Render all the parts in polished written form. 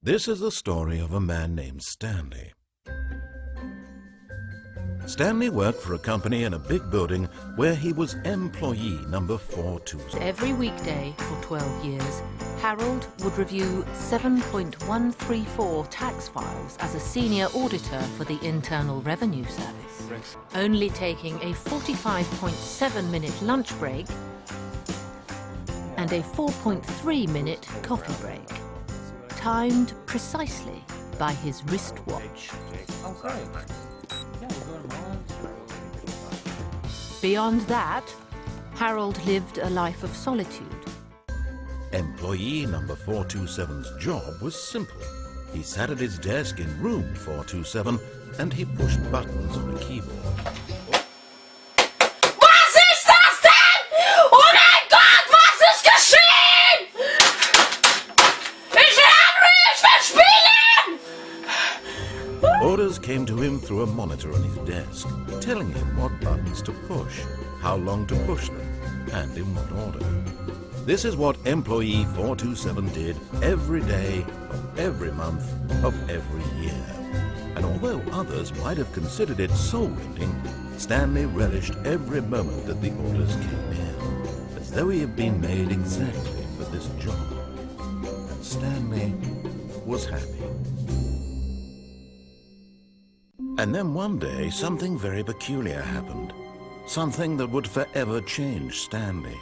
This is the story of a man named Stanley. Stanley worked for a company in a big building where he was employee number 427. Every weekday for 12 years, Harold would review 7.134 tax files as a senior auditor for the Internal Revenue Service, only taking a 45.7-minute lunch break and a 4.3-minute coffee break, timed precisely by his wristwatch. Beyond that, Harold lived a life of solitude. Employee number 427's job was simple. He sat at his desk in room 427 and he pushed buttons on a keyboard. Was ist das denn? Oh mein Gott, was ist geschehen? Ich will spielen! Orders came to him through a monitor on his desk, telling him what buttons to push, how long to push them, and in what order. This is what employee 427 did every day of every month of every year. And although others might have considered it soul-rending, Stanley relished every moment that the orders came in, as though he had been made exactly for this job. And Stanley was happy. And then one day, something very peculiar happened. Something that would forever change Stanley.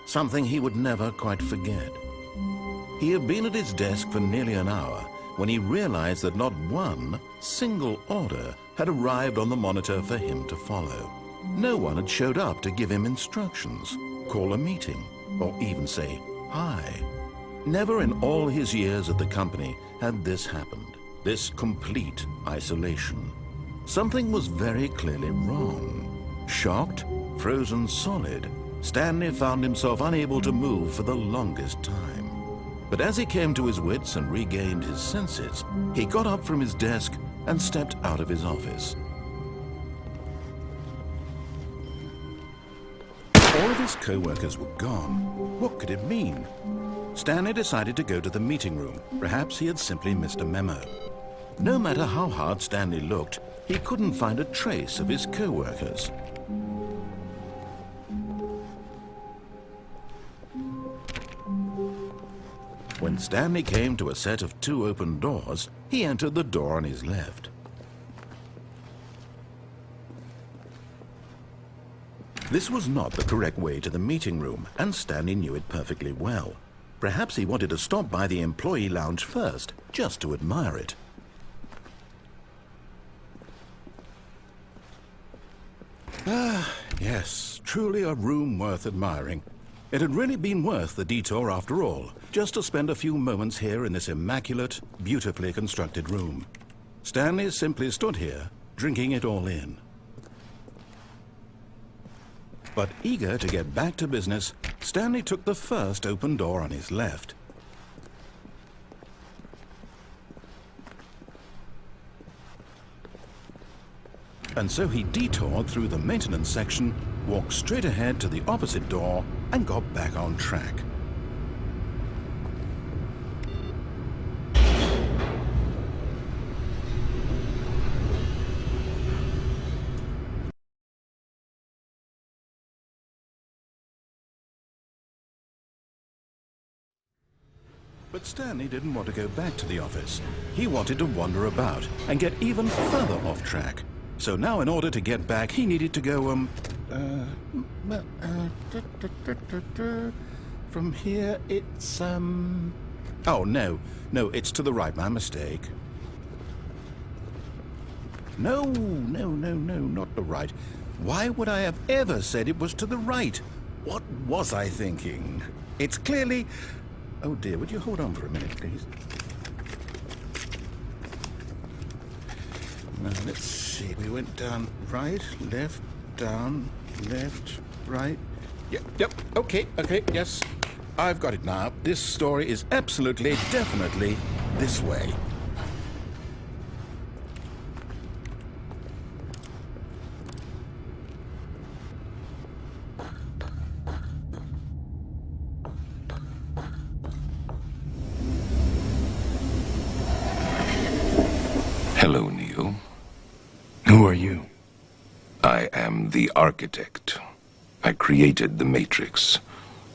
Something he would never quite forget. He had been at his desk for nearly an hour when he realized that not one single order had arrived on the monitor for him to follow. No one had showed up to give him instructions, call a meeting, or even say hi. Never in all his years at the company had this happened, this complete isolation. Something was very clearly wrong. Shocked, frozen solid, Stanley found himself unable to move for the longest time. But as he came to his wits and regained his senses, he got up from his desk and stepped out of his office. All of his co-workers were gone. What could it mean? Stanley decided to go to the meeting room. Perhaps he had simply missed a memo. No matter how hard Stanley looked, he couldn't find a trace of his co-workers. When Stanley came to a set of 2 open doors, he entered the door on his left. This was not the correct way to the meeting room, and Stanley knew it perfectly well. Perhaps he wanted to stop by the employee lounge first, just to admire it. Ah, yes, truly a room worth admiring. It had really been worth the detour after all, just to spend a few moments here in this immaculate, beautifully constructed room. Stanley simply stood here, drinking it all in. But eager to get back to business, Stanley took the first open door on his left. And so he detoured through the maintenance section, walked straight ahead to the opposite door, and got back on track. But Stanley didn't want to go back to the office. He wanted to wander about and get even further off track. So now in order to get back, he needed to go, from here it's, oh, no, it's to the right, my mistake. No, not the right. Why would I have ever said it was to the right? What was I thinking? It's clearly... Oh dear, would you hold on for a minute, please? Now, let's see, we went down right, left, down, left, right. Yep, okay, yes. I've got it now. This story is absolutely, definitely this way. Hello, Neil. Who are you? I am the architect. I created the Matrix.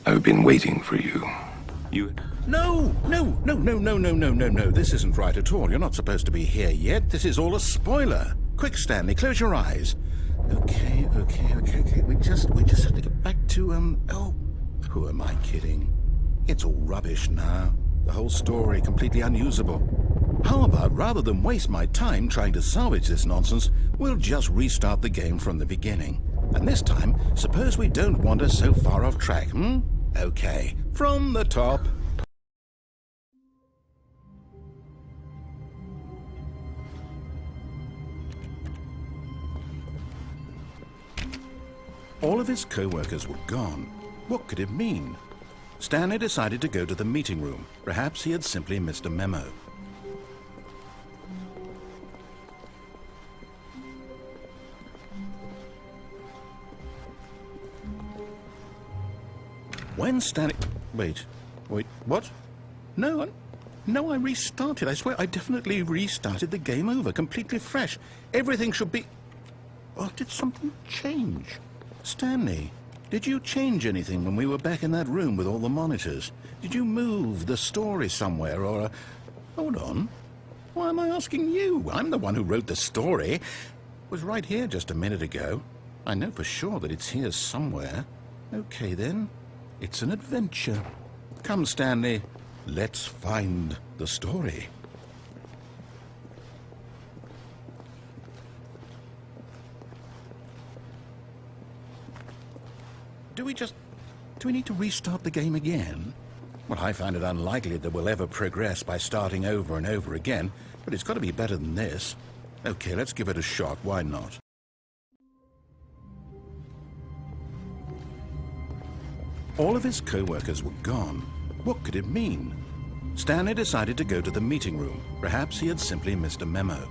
I've been waiting for you. No. This isn't right at all. You're not supposed to be here yet. This is all a spoiler. Quick, Stanley, close your eyes. Okay. We just have to get back to, oh, who am I kidding? It's all rubbish now. The whole story completely unusable. How about, rather than waste my time trying to salvage this nonsense, we'll just restart the game from the beginning. And this time, suppose we don't wander so far off track, hmm? Okay, from the top. All of his co-workers were gone. What could it mean? Stanley decided to go to the meeting room. Perhaps he had simply missed a memo. When Stanley... Wait, what? No, I restarted. I swear I definitely restarted the game over, completely fresh. Everything should be... Oh, did something change? Stanley, did you change anything when we were back in that room with all the monitors? Did you move the story somewhere, or... Hold on. Why am I asking you? I'm the one who wrote the story. It was right here just a minute ago. I know for sure that it's here somewhere. Okay, then. It's an adventure. Come, Stanley. Let's find the story. Do we need to restart the game again? Well, I find it unlikely that we'll ever progress by starting over and over again, but it's got to be better than this. Okay, let's give it a shot. Why not? All of his co-workers were gone. What could it mean? Stanley decided to go to the meeting room. Perhaps he had simply missed a memo.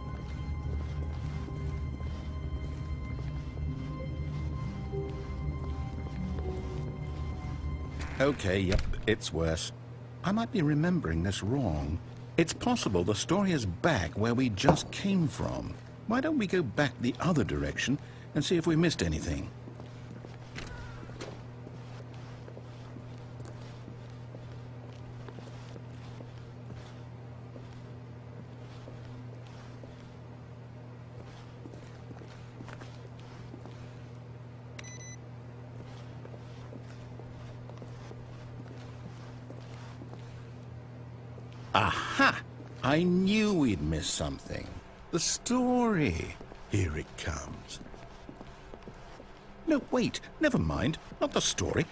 Okay, yep, it's worse. I might be remembering this wrong. It's possible the story is back where we just came from. Why don't we go back the other direction and see if we missed anything? Aha! I knew we'd missed something. The story. Here it comes. No, wait. Never mind. Not the story.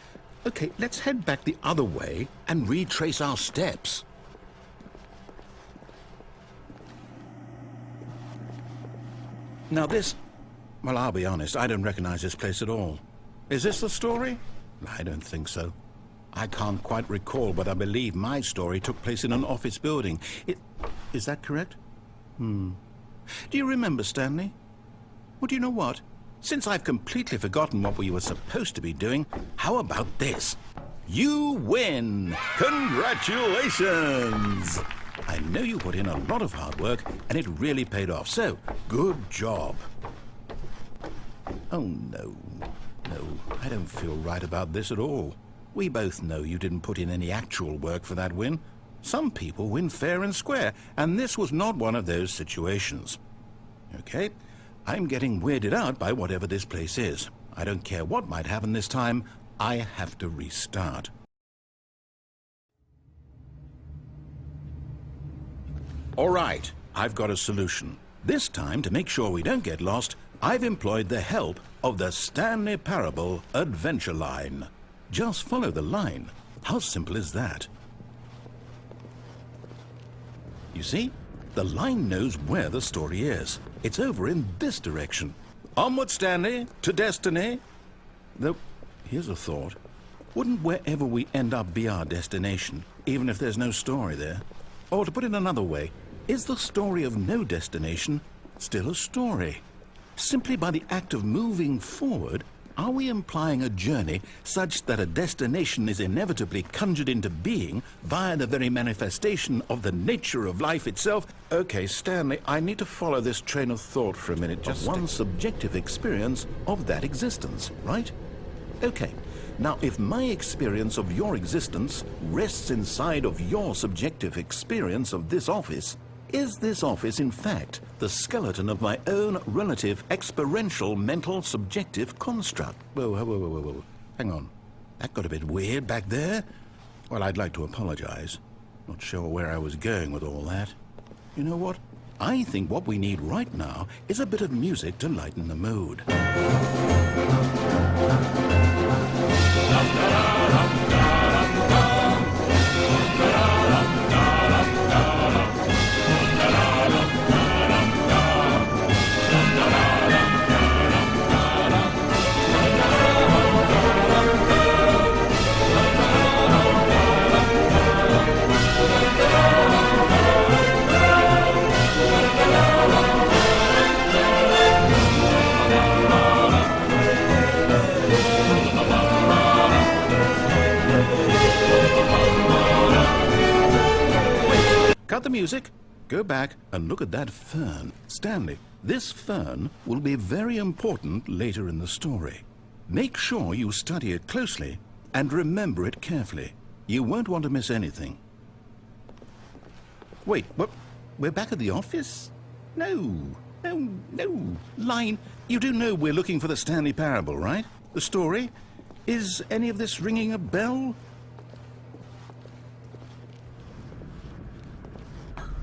Okay, let's head back the other way and retrace our steps. Now this... Well, I'll be honest. I don't recognize this place at all. Is this the story? I don't think so. I can't quite recall, but I believe my story took place in an office building. Is that correct? Do you remember, Stanley? Well, do you know what? Since I've completely forgotten what we were supposed to be doing, how about this? You win! Congratulations! I know you put in a lot of hard work, and it really paid off, so good job. Oh, no, I don't feel right about this at all. We both know you didn't put in any actual work for that win. Some people win fair and square, and this was not one of those situations. Okay, I'm getting weirded out by whatever this place is. I don't care what might happen this time. I have to restart. All right, I've got a solution. This time, to make sure we don't get lost, I've employed the help of the Stanley Parable Adventure Line. Just follow the line. How simple is that? You see, the line knows where the story is. It's over in this direction. Onward, Stanley, to destiny. Though, here's a thought. Wouldn't wherever we end up be our destination, even if there's no story there? Or to put it another way, is the story of no destination still a story? Simply by the act of moving forward, Are we implying a journey such that a destination is inevitably conjured into being via the very manifestation of the nature of life itself? Okay, Stanley, I need to follow this train of thought for a minute. Just one subjective experience of that existence, right? Okay. Now, if my experience of your existence rests inside of your subjective experience of this office, is this office, in fact, the skeleton of my own relative experiential mental subjective construct? Whoa. Hang on. That got a bit weird back there. Well, I'd like to apologize. Not sure where I was going with all that. You know what? I think what we need right now is a bit of music to lighten the mood. Cut the music, go back and look at that fern. Stanley, this fern will be very important later in the story. Make sure you study it closely and remember it carefully. You won't want to miss anything. Wait, what? We're back at the office? No. Line, you do know we're looking for the Stanley Parable, right? The story? Is any of this ringing a bell?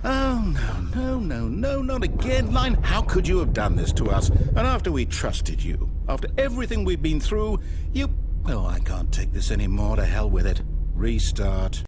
Oh, no, not again, Line. How could you have done this to us? And after we trusted you, after everything we've been through, you... Well, I can't take this anymore. To hell with it. Restart.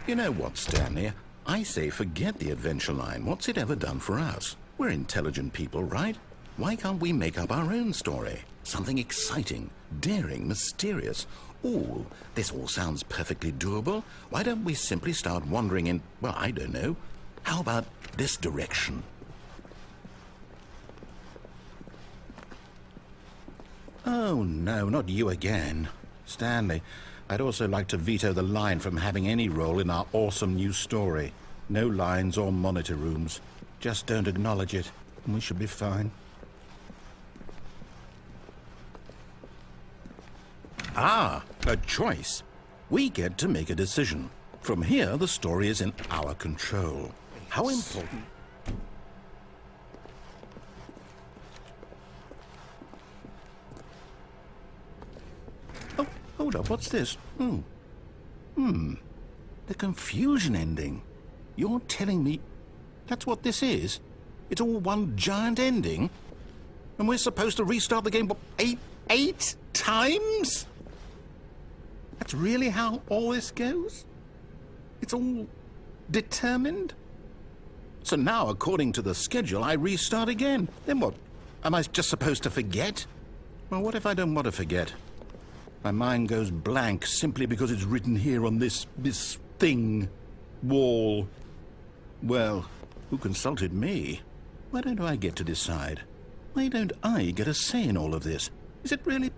You know what, Stanley? I say forget the adventure line. What's it ever done for us? We're intelligent people, right? Why can't we make up our own story? Something exciting, daring, mysterious. Ooh, this all sounds perfectly doable. Why don't we simply start wandering in, well, I don't know. How about this direction? Oh, no, not you again. Stanley, I'd also like to veto the line from having any role in our awesome new story. No lines or monitor rooms. Just don't acknowledge it, and we should be fine. Ah, a choice. We get to make a decision. From here, the story is in our control. How important... Oh, hold up, what's this? The confusion ending. You're telling me that's what this is? It's all one giant ending? And we're supposed to restart the game, what, eight times? That's really how all this goes? It's all determined? So now, according to the schedule, I restart again. Then what? Am I just supposed to forget? Well, what if I don't want to forget? My mind goes blank simply because it's written here on this thing, wall. Well, who consulted me? Why don't I get to decide? Why don't I get a say in all of this? Is it really...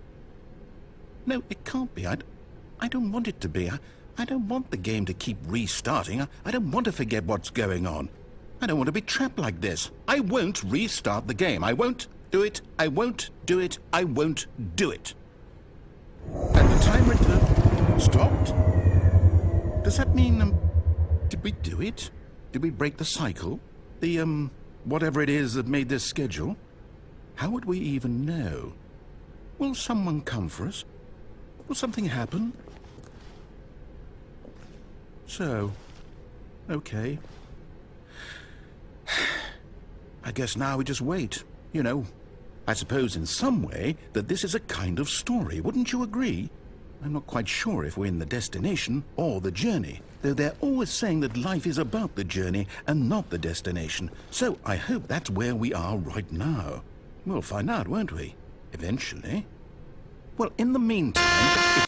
No, it can't be. I don't want it to be. I don't want the game to keep restarting. I don't want to forget what's going on. I don't want to be trapped like this. I won't restart the game. I won't do it. I won't do it. I won't do it. And the timer stopped? Does that mean, did we do it? Did we break the cycle? The, whatever it is that made this schedule? How would we even know? Will someone come for us? Will something happen? So, okay. I guess now we just wait, you know. I suppose in some way that this is a kind of story, wouldn't you agree? I'm not quite sure if we're in the destination or the journey, though they're always saying that life is about the journey and not the destination. So I hope that's where we are right now. We'll find out, won't we? Eventually. Well, in the meantime...